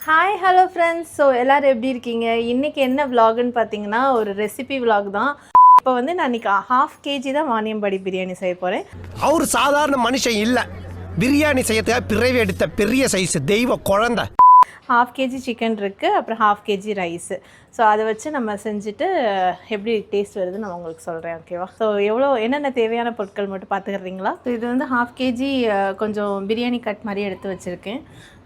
Hi hello friends. So எல்லோரும் எப்படி இருக்கீங்க? இன்றைக்கி என்ன விலாகுன்னு பார்த்தீங்கன்னா ஒரு ரெசிபி விலாக் தான். இப்போ வந்து நான் இன்றைக்கி 1/2 kg தான் வாணியம்பாடி பிரியாணி செய்ய போகிறேன். அவர் சாதாரண மனுஷன் இல்லை, பிரியாணி செய்யறதுக்காக பிறவி எடுத்த பெரிய சைஸ் தெய்வ குழந்தை. 1/2 kg சிக்கன் இருக்குது, அப்புறம் 1/2 kg ரைஸு. ஸோ அதை வச்சு நம்ம செஞ்சுட்டு எப்படி டேஸ்ட் வருதுன்னு நான் உங்களுக்கு சொல்கிறேன், ஓகேவா? ஸோ என்னென்ன தேவையான பொருட்கள் மட்டும் பார்த்துக்கிறீங்களா? ஸோ இது வந்து 1/2 kg கொஞ்சம் பிரியாணி கட் மாதிரி எடுத்து வச்சுருக்கேன்.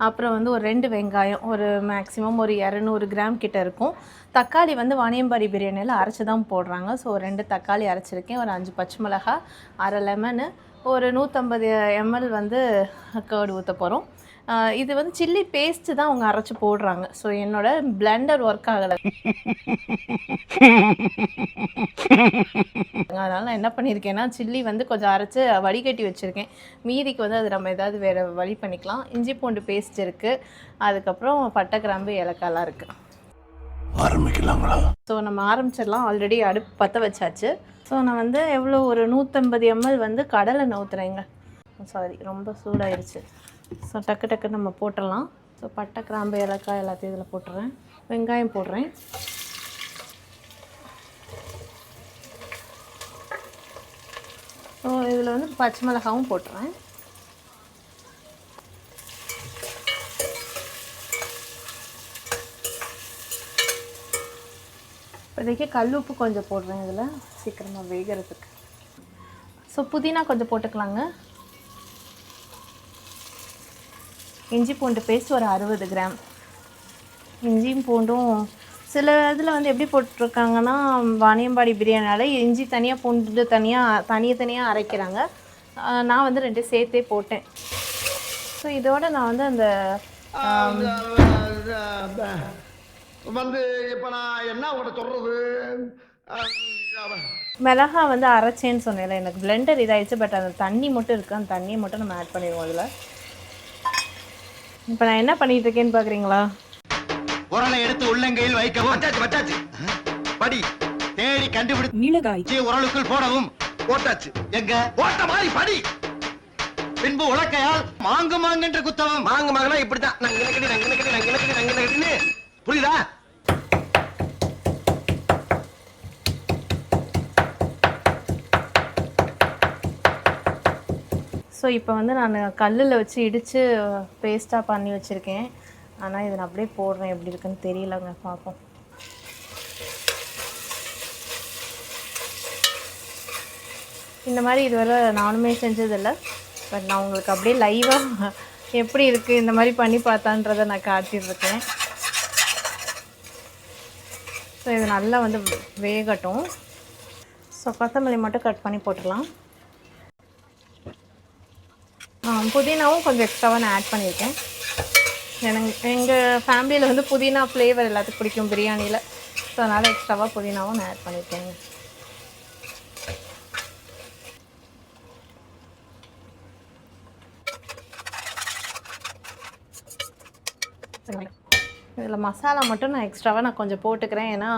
அப்புறம் வந்து ஒரு 2 வெங்காயம், ஒரு மேக்ஸிமம் ஒரு 200 கிராம் கிட்ட இருக்கும். தக்காளி வந்து வாணியம்பாடி பிரியாணியில் அரைச்சி தான் போடுறாங்க. ஸோ 2 தக்காளி அரைச்சிருக்கேன், ஒரு 5 பச்சை மிளகா, அரை லெமனு, ஒரு 150 ml வந்து கர்டு ஊற்ற போகிறோம். இது வந்து சில்லி பேஸ்ட்டு தான் அவங்க அரைச்சி போடுறாங்க. ஸோ என்னோட பிளெண்டர் ஒர்க் ஆகலை, அதனால் நான் என்ன பண்ணியிருக்கேன்னா சில்லி வந்து கொஞ்சம் அரைச்சி வடிகட்டி வச்சுருக்கேன். மீதிக்கு வந்து அது நம்ம ஏதாவது வேறு வழி பண்ணிக்கலாம். இஞ்சி பூண்டு பேஸ்ட் இருக்குது, அதுக்கப்புறம் பட்டை கிராம்பு ஏலக்காய்லாம் இருக்குது. ஆரம்பிக்கலாங்களா? ஸோ நம்ம ஆரம்பிச்சிடலாம். ஆல்ரெடி அடுப்பு பற்ற வச்சாச்சு. ஸோ நான் வந்து எவ்வளோ ஒரு 150 ml வந்து கடலை ஊற்றுறேங்க. சாரி, ரொம்ப சூடாயிருச்சு. ஸோ டக்கு நம்ம போட்டுடலாம். ஸோ பட்டை கிராம்பு ஏலக்காய் எல்லாத்தையும் இதில் போட்டுறேன். வெங்காயம் போடுறேன். ஸோ இதில் வந்து பச்சை மிளகாவும் போட்டுறேன். இப்போதைக்கு கல் உப்பு கொஞ்சம் போடுறேன் இதில், சீக்கிரமாக வேகிறதுக்கு. ஸோ புதினா கொஞ்சம் போட்டுக்கலாங்க. இஞ்சி பூண்டு பேஸ்ட் ஒரு 60 கிராம். இஞ்சியும் பூண்டும் சில இதில் வந்து எப்படி போட்டிருக்காங்கன்னா வாணியம்பாடி பிரியாணினால இஞ்சி தனியாக பூண்டு தனியாக அரைக்கிறாங்க. நான் வந்து 2 சேர்த்தே போட்டேன். ஸோ இதோட நான் வந்து அந்த வந்து இப்போ நான் என்ன உங்கள்கிட்ட சொல்கிறது, மிளகா வந்து அரைச்சேன்னு சொன்னேன்ல, எனக்கு பிளெண்டர் இதாகிடுச்சு. பட் அந்த தண்ணி மட்டும் இருக்குது, அந்த தண்ணியை மட்டும் நம்ம ஆட் பண்ணிடுவோம் அதில். இப்போ நான் என்ன பண்ணிட்டு இருக்கேன்னு பார்க்குறீங்களா? உரலை எடுத்து உள்ளங்கையில் வைக்கவும், வச்சாச்சு படி தேடி கண்டுபிடிச்சு மிளகாய் உரலுக்குள் போடவும், போட்டாச்சு. எங்க போட்ட மாதிரி படி. பின்பு உலக்கையால் மாங்கு என்று குத்தவும். மாங்குனா இப்படித்தான், புரியுதா? ஸோ இப்போ வந்து நான் கல்லில் வச்சு இடித்து பேஸ்ட்டாக பண்ணி வச்சுருக்கேன். ஆனால் இதை நான் அப்படியே போடுறேன், எப்படி இருக்குன்னு தெரியலங்க, பார்ப்போம். இந்த மாதிரி இதுவரை நானுமே செஞ்சதில்லை. பட் நான் உங்களுக்கு அப்படியே லைவாக எப்படி இருக்குது இந்த மாதிரி பண்ணி பார்த்தான்றதை நான் காட்டியிருக்கேன். ஸோ இது நல்லா வந்து வேகட்டும். ஸோ கொத்தமல்லி மட்டும் கட் பண்ணி போட்டுடலாம். புதினாவும் கொஞ்சம் எக்ஸ்ட்ராவாக நான் ஆட் பண்ணியிருக்கேன். எங்கள் ஃபேமிலியில் வந்து புதினா ஃப்ளேவர் எல்லாத்துக்கும் பிடிக்கும் பிரியாணியில். ஸோ அதனால் எக்ஸ்ட்ராவாக புதினாவும் நான் ஆட் பண்ணியிருக்கேங்க. இதில் மசாலா மட்டும் நான் எக்ஸ்ட்ராவாக நான் கொஞ்சம் போட்டுக்கிறேன். ஏன்னா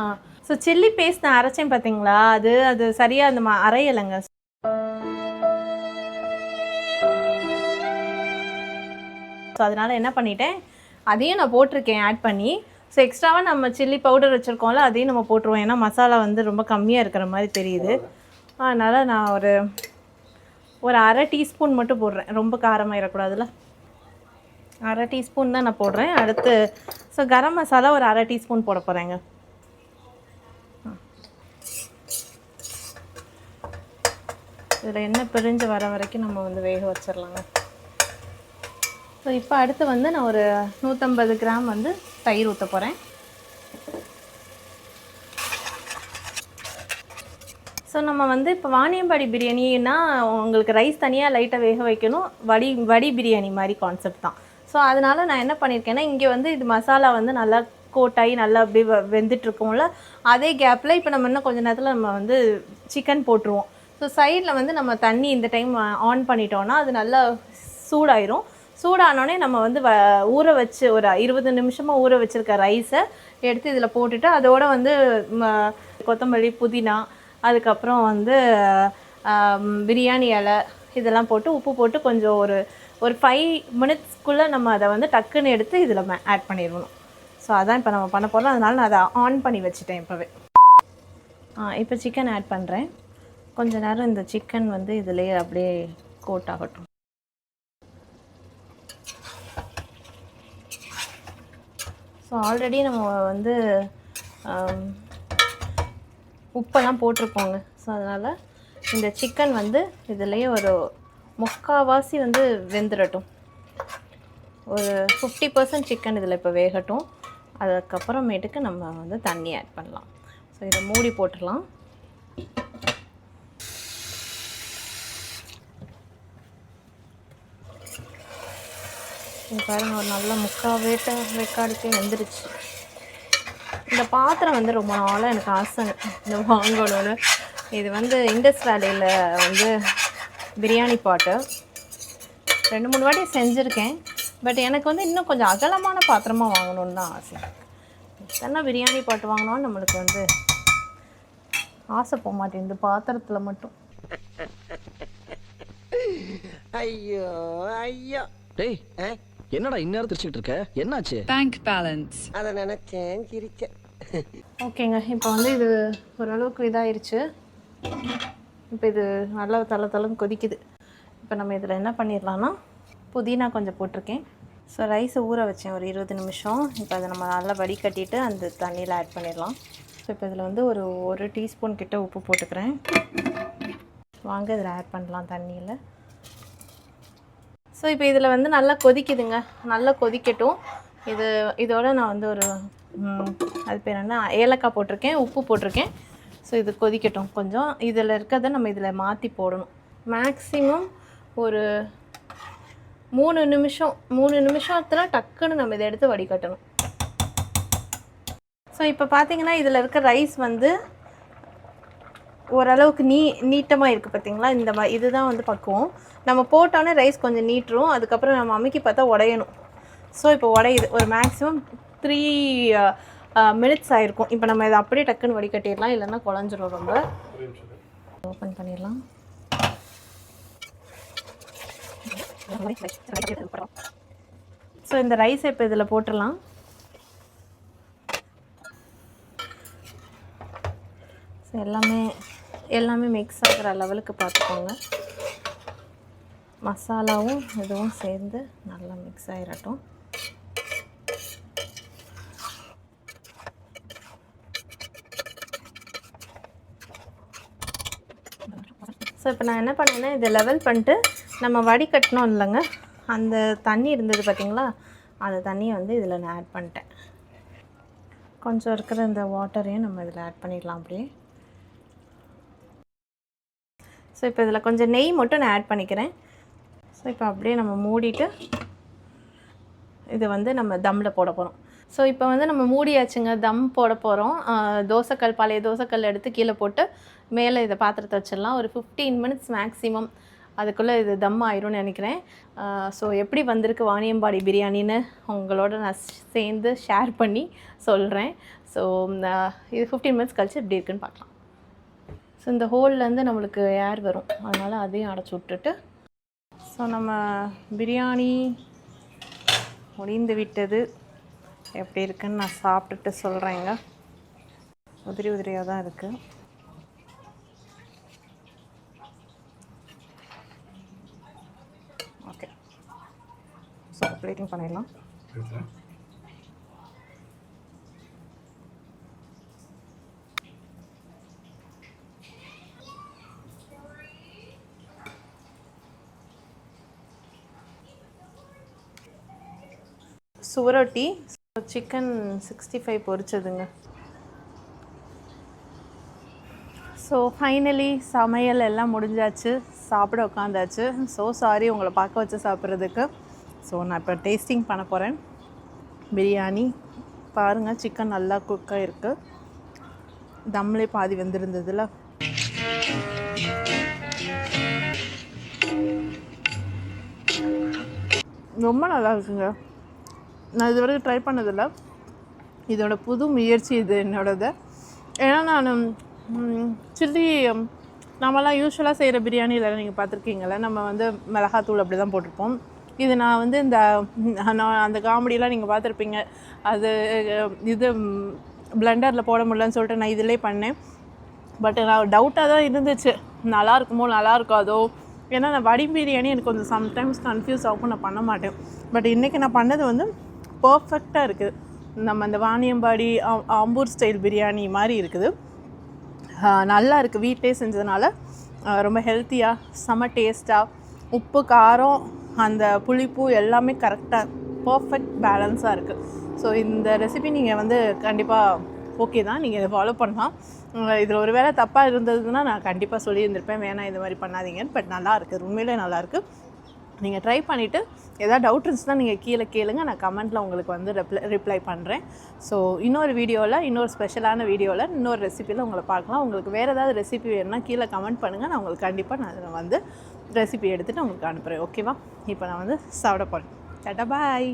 ஸோ சில்லி பேஸ்ட் நான் அரைச்சேன் பார்த்தீங்களா, அது சரியாக அந்த அரையலைங்க. ஸோ அதனால் என்ன பண்ணிட்டேன், அதையும் நான் போட்டிருக்கேன் ஆட் பண்ணி. ஸோ எக்ஸ்ட்ராவாக நம்ம சில்லி பவுடர் வச்சுருக்கோம்ல, அதையும் நம்ம போட்டுருவோம். ஏன்னா மசாலா வந்து ரொம்ப கம்மியாக இருக்கிற மாதிரி தெரியுது. அதனால் நான் ஒரு அரை டீஸ்பூன் மட்டும் போடுறேன், ரொம்ப காரமாயிடக்கூடாதுல்ல. அரை டீஸ்பூன் தான் நான் போடுறேன். அடுத்து ஸோ கரம் மசாலா ஒரு அரை டீஸ்பூன் போட போகிறேங்க. இதில் எண்ணெய் பிரிஞ்சு வர வரைக்கும் நம்ம வந்து வேக வச்சிடலாங்க. ஸோ இப்போ அடுத்து வந்து நான் ஒரு 150 கிராம் வந்து தயிர் ஊற்ற போகிறேன். ஸோ நம்ம வந்து இப்போ வாணியம்பாடி பிரியாணின்னா உங்களுக்கு ரைஸ் தனியாக லைட்டாக வேக வைக்கணும், வடி பிரியாணி மாதிரி கான்செப்ட் தான். ஸோ அதனால் நான் என்ன பண்ணியிருக்கேன்னா, இங்கே வந்து இது மசாலா வந்து நல்லா கோட்டாகி நல்லா அப்படியே வெந்துட்டுருக்கோம்ல, அதே கேப்பில் இப்போ நம்ம இன்னும் கொஞ்சம் நேரத்தில் நம்ம வந்து சிக்கன் போட்டுருவோம். ஸோ சைடில் வந்து நம்ம தண்ணி இந்த டைம் ஆன் பண்ணிட்டோன்னா அது நல்லா சூடாயிரும். சூடானோடனே நம்ம வந்து ஊற வச்சு ஒரு 20 நிமிஷமாக ஊற வச்சுருக்க ரைஸை எடுத்து இதில் போட்டுட்டு, அதோடு வந்து கொத்தமல்லி, புதினா, அதுக்கப்புறம் வந்து பிரியாணி இலை இதெல்லாம் போட்டு உப்பு போட்டு கொஞ்சம் ஒரு ஒரு 5 மினிட்ஸ்க்குள்ளே நம்ம அதை வந்து டக்குன்னு எடுத்து இதில் ஆட் பண்ணிடணும். ஸோ அதான் இப்போ நம்ம பண்ண போகிறோம். அதனால் நான் அதை ஆன் பண்ணி வச்சுட்டேன் இப்போவே. இப்போ சிக்கன் ஆட் பண்ணுறேன். கொஞ்ச நேரம் இந்த சிக்கன் வந்து இதிலே அப்படியே கோட் ஆகட்டும். ஸோ ஆல்ரெடி நம்ம வந்து உப்பெல்லாம் போட்டிருக்கோங்க. ஸோ அதனால் இந்த சிக்கன் வந்து இதுலேயே ஒரு 3/4 வந்து வெந்துடட்டும். ஒரு 50% சிக்கன் இதில் இப்போ வேகட்டும். அதுக்கப்புறமேட்டுக்கு நம்ம வந்து தண்ணி ஆட் பண்ணலாம். ஸோ இதை மூடி போட்டுடலாம். பாருங்கள், ஒரு நல்ல 3/4 வேக்காடுக்கே வெந்துருச்சு. இந்த பாத்திரம் வந்து ரொம்ப நாளாக எனக்கு ஆசை இந்த வாங்கணும்னு. இது வந்து இண்டஸ் வேலையில் வந்து பிரியாணி பாட்டு 2-3 வாட்டி செஞ்சுருக்கேன். பட் எனக்கு வந்து இன்னும் கொஞ்சம் அகலமான பாத்திரமாக வாங்கணுன்னு தான் ஆசை. என்ன பிரியாணி பாட்டு வாங்கினாலும் நம்மளுக்கு வந்து ஆசை போக மாட்டேன் இந்த பாத்திரத்தில் மட்டும். ஐயோ ஐயோ. டேய், என்னடா இந்நேரம் திருச்சிக்கிட்டு இருக்க? என்னாச்சு? Bank balance. அதை நினைச்சேன், சிரிச்சேன். ஓகேங்க, இப்போ வந்து இது ஓரளவுக்கு இதாயிருச்சு. இப்போ இது நல்லா தளன்னு கொதிக்குது. இப்போ நம்ம இதில் என்ன பண்ணிடலான்னா, புதினா கொஞ்சம் போட்டிருக்கேன். ஸோ ரைஸை ஊற வச்சேன் ஒரு 20 நிமிஷம். இப்போ அதை நம்ம நல்லா வடிகட்டிட்டு அந்த தண்ணியில் ஆட் பண்ணிடலாம். ஸோ இப்போ இதில் வந்து ஒரு டீஸ்பூன் கிட்ட உப்பு போட்டுக்கிறேன். வாங்க இதில் ஆட் பண்ணலாம் தண்ணியில். ஸோ இப்போ இதில் வந்து நல்லா கொதிக்குதுங்க. நல்லா கொதிக்கட்டும். இதோட நான் வந்து ஒரு அது பேர் என்ன, ஏலக்காய் போட்டிருக்கேன், உப்பு போட்டிருக்கேன். ஸோ இது கொதிக்கட்டும் கொஞ்சம். இதில் இருக்கிறத நம்ம இதில் மாற்றி போடணும். மேக்ஸிமம் ஒரு 3 நிமிஷத்தில் டக்குன்னு நம்ம இதை எடுத்து வடிகட்டணும். ஸோ இப்போ பார்த்தீங்கன்னா இதில் இருக்க ரைஸ் வந்து ஓரளவுக்கு நீட்டமாக இருக்குது பார்த்தீங்களா. இந்த மாதிரி இதுதான் வந்து பக்குவம். நம்ம போட்டோன்னே ரைஸ் கொஞ்சம் நீட்டுரும். அதுக்கப்புறம் நம்ம அமுக்கி பார்த்தா உடையணும். ஸோ இப்போ உடையுது. ஒரு மேக்ஸிமம் 3 மினிட்ஸ் ஆகிருக்கும். இப்போ நம்ம இதை அப்படியே டக்குன்னு வடிகட்டிடலாம், இல்லைன்னா குழஞ்சிரும் ரொம்ப. ஓப்பன் பண்ணிடலாம். ஸோ இந்த ரைஸை இப்போ இதில் போட்டுடலாம். ஸோ எல்லாமே மிக்ஸ் ஆகிற லெவலுக்கு பார்த்துக்கோங்க. மசாலாவும் இதுவும் சேர்ந்து நல்லா மிக்ஸ் ஆகிடட்டும். ஸோ இப்போ நான் என்ன பண்ணேன்னா, இதை லெவல் பண்ணிட்டு நம்ம வடிகட்டணும் இல்லைங்க, அந்த தண்ணி இருந்தது பார்த்திங்களா, அந்த தண்ணியை வந்து இதில் நான் ஆட் பண்ணிட்டேன். கொஞ்சம் இருக்கிற இந்த வாட்டரையும் நம்ம இதில் ஆட் பண்ணிடலாம் அப்படியே. ஸோ இப்போ இதில் கொஞ்சம் நெய் மட்டும் நான் ஆட் பண்ணிக்கிறேன். ஸோ இப்போ அப்படியே நம்ம மூடிட்டு இதை வந்து நம்ம தம்மில் போட போகிறோம். ஸோ இப்போ வந்து நம்ம மூடியாச்சுங்க, தம் போட போகிறோம். தோசைக்கல், பழைய தோசைக்கல் எடுத்து கீழே போட்டு மேலே இதை பாத்திரத்தை வச்சிடலாம். ஒரு 15 மினிட்ஸ் மேக்ஸிமம், அதுக்குள்ளே இது தம் ஆயிரும்னு நினைக்கிறேன். ஸோ எப்படி வந்திருக்கு வாணியம்பாடி பிரியாணின்னு உங்களோட நான் சேர்ந்து ஷேர் பண்ணி சொல்கிறேன். ஸோ இது 15 மினிட்ஸ் கழிச்சு எப்படி இருக்குன்னு பார்க்கலாம். ஸோ இந்த ஹோல்லேருந்து நம்மளுக்கு ஏர் வரும், அதனால் அதையும் அடைச்சி விட்டுட்டு, ஸோ நம்ம பிரியாணி முடிந்து விட்டது. எப்படி இருக்குன்னு நான் சாப்பிட்டுட்டு சொல்கிறேங்க. உதிரியாக தான் இருக்குது. ஓகே, ஸோ பிளேட்டிங் பண்ணிடலாம். சுவரொட்டி, சிக்கன் 65 பொரிச்சதுங்க. ஸோ ஃபைனலி சமையல் எல்லாம் முடிஞ்சாச்சு, சாப்பிட உட்காந்தாச்சு. ஸோ சாரி உங்களை பார்க்க வச்சு சாப்பிட்றதுக்கு. ஸோ நான் இப்போ டேஸ்டிங் பண்ண போகிறேன் பிரியாணி. பாருங்கள், சிக்கன் நல்லா குக்காக இருக்குது. தம்லே பாதி வெந்திருந்ததில்ல. ரொம்ப நல்லா இருக்குங்க. நான் இது வரைக்கும் ட்ரை பண்ணதில்லை. இதோட புது முயற்சி இது என்னோடது. ஏன்னா நான் சில்லி நம்மலாம் யூஸ்வலாக செய்கிற பிரியாணியில் நீங்கள் பார்த்துருக்கீங்களே, நம்ம வந்து மிளகாத்தூள் அப்படி தான் போட்டிருப்போம். இது நான் வந்து இந்த நான் அந்த காமெடியெலாம் நீங்கள் பார்த்துருப்பீங்க, அது இது பிளெண்டரில் போட முடியலன்னு சொல்லிட்டு நான் இதிலே பண்ணேன். பட் நான் டவுட்டாக தான் இருந்துச்சு, நல்லா இருக்குமோ நல்லா இருக்காதோ. ஏன்னா நான் வடி பிரியாணி எனக்கு கொஞ்சம் சம்டைம்ஸ் கன்ஃபியூஸ் ஆகும், நான் பண்ண மாட்டேன். பட் இன்றைக்கி நான் பண்ணது வந்து பர்ஃபெக்டாக இருக்குது. நம்ம அந்த வாணியம்பாடி ஆம்பூர் ஸ்டைல் பிரியாணி மாதிரி இருக்குது. நல்லா இருக்குது, வீட்டிலே செஞ்சதுனால ரொம்ப ஹெல்த்தியாக செம்ம டேஸ்ட்டாக, உப்பு காரம் அந்த புளிப்பு எல்லாமே கரெக்டாக பர்ஃபெக்ட் பேலன்ஸாக இருக்குது. ஸோ இந்த ரெசிபி நீங்கள் வந்து கண்டிப்பாக ஓகே தான், நீங்கள் இதை ஃபாலோ பண்ணலாம். இதில் ஒரு வேளை தப்பாக இருந்ததுன்னா நான் கண்டிப்பாக சொல்லியிருந்திருப்பேன், வேணாம் இது மாதிரி பண்ணாதீங்கன்னு. பட் நல்லா இருக்குது, உண்மையிலே நல்லாயிருக்கு. நீங்கள் ட்ரை பண்ணிவிட்டு எதாவது டவுட் இருந்துச்சுன்னா நீங்கள் கீழே கேளுங்க, நான் கமெண்ட்டில் உங்களுக்கு வந்து ரிப்ளை பண்ணுறேன். ஸோ இன்னொரு வீடியோவில், இன்னொரு ஸ்பெஷலான வீடியோவில், இன்னொரு ரெசிப்பியில் உங்களை பார்க்கலாம். உங்களுக்கு வேறு ஏதாவது ரெசிபி வேணும்னா கீழே கமெண்ட் பண்ணுங்கள், நான் உங்களுக்கு கண்டிப்பாக நான் வந்து ரெசிபி எடுத்துகிட்டு உங்களுக்கு அனுப்புகிறேன். ஓகேவா? இப்போ நான் வந்து சாப்பிட போகிறேன். டாடா பாய்.